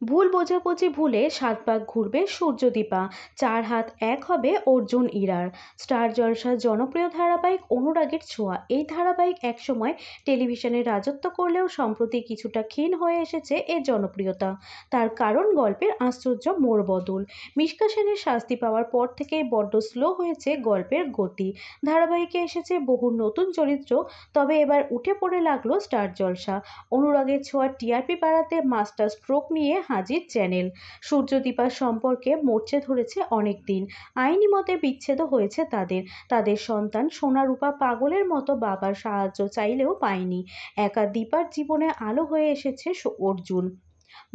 ভুল বোঝাবুঝি ভুলে ৭ পাক ঘুরবে সূর্যদীপা, ৪ হাত এক হবে অর্জুন ইরার। স্টার জলসার জনপ্রিয় ধারাবাহিক অনুরাগের ছোঁয়া, এই ধারাবাহিক একসময় টেলিভিশনে রাজত্ব করলেও সম্প্রতি কিছুটা ক্ষীণ হয়ে এসেছে এর জনপ্রিয়তা। তার কারণ গল্পের আশ্চর্য মোড় বদল। মিশকা সেনের শাস্তি পাওয়ার পর থেকেই বড্ড স্লো হয়েছে গল্পের গতি। ধারাবাহিকে এসেছে বহু নতুন চরিত্র, তবে এবার উঠে পড়ে লাগলো স্টার জলসা। অনুরাগের ছোঁয়ার টিআরপি বাড়াতে মাস্টার স্ট্রোক নিয়ে হাজির চ্যানেল। সূর্যদীপার সম্পর্কে মরচে ধরেছে অনেক দিন। আইনি মতে বিচ্ছেদও হয়েছে তাদের। তাদের সন্তান সোনারূপা পাগলের মতো বাবার সাহায্য চাইলেও পায়নি। একা দীপার জীবনে আলো হয়ে এসেছে অর্জুন।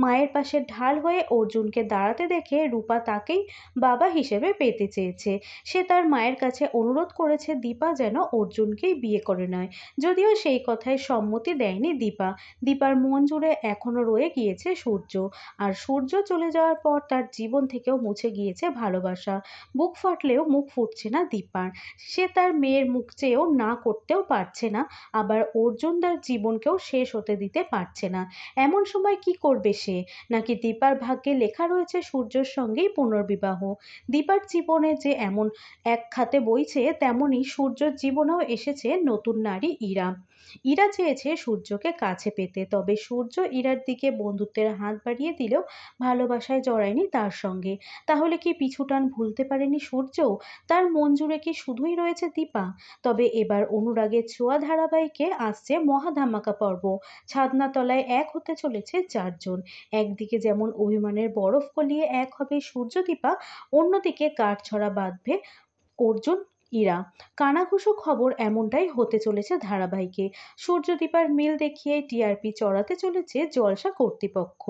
মায়ের পাশে ঢাল হয়ে অর্জুনকে দাঁড়াতে দেখে রূপা তাকেই বাবা হিসেবে পেতে চেয়েছে। সে তার মায়ের কাছে অনুরোধ করেছে দীপা যেন অর্জুনকেই বিয়ে করে নেয়। যদিও সেই কথায় সম্মতি দেয়নি দীপা। দীপার মন জুড়ে এখনো রয়ে গিয়েছে সূর্য। আর সূর্য চলে যাওয়ার পর তার জীবন থেকেও মুছে গিয়েছে ভালোবাসা। বুক ফাটলেও মুখ ফুটছে না দীপার। সে তার মেয়ের মুখ চেয়েও না করতেও পারছে না, আবার অর্জুন তার জীবনকেও শেষ হতে দিতে পারছে না। এমন সময় কি করবে সে? নাকি দীপার ভাগ্যে লেখা রয়েছে সূর্যের সঙ্গেই পুনর্বিবাহ? দীপার জীবনে যে এমন এক খাতে বইছে, তেমনি সূর্যের জীবনেও এসেছে নতুন নারী ইরা। ইরা চেয়েছে সূর্যকে কাছে পেতে, তবে সূর্য ইরার দিকে বন্ধুত্বের হাত বাড়িয়ে দিলেও ভালোবাসায় জড়ায়নি তার সঙ্গে। তাহলে কি পিছুটান ভুলতে পারেনি সূর্য? তার মন জুড়ে কি শুধুই রয়েছে দীপা? তবে এবার অনুরাগের ছোঁয়া ধারাবাহিকে আসছে মহাধামাকা পর্ব। ছাদনাতলায় এক হতে চলেছে ৪ জন। একদিকে যেমন অভিমানের বরফ গলিয়ে এক হবে সূর্যদীপা, অন্যদিকে কাঠছড়া বাঁধবে অর্জুন ইরা। কানাঘুষো খবর এমনটাই হতে চলেছে ধারাবাহিকে। সূর্যদীপার মিল দেখিয়ে টিআরপি চড়াতে চলেছে জলসা কর্তৃপক্ষ।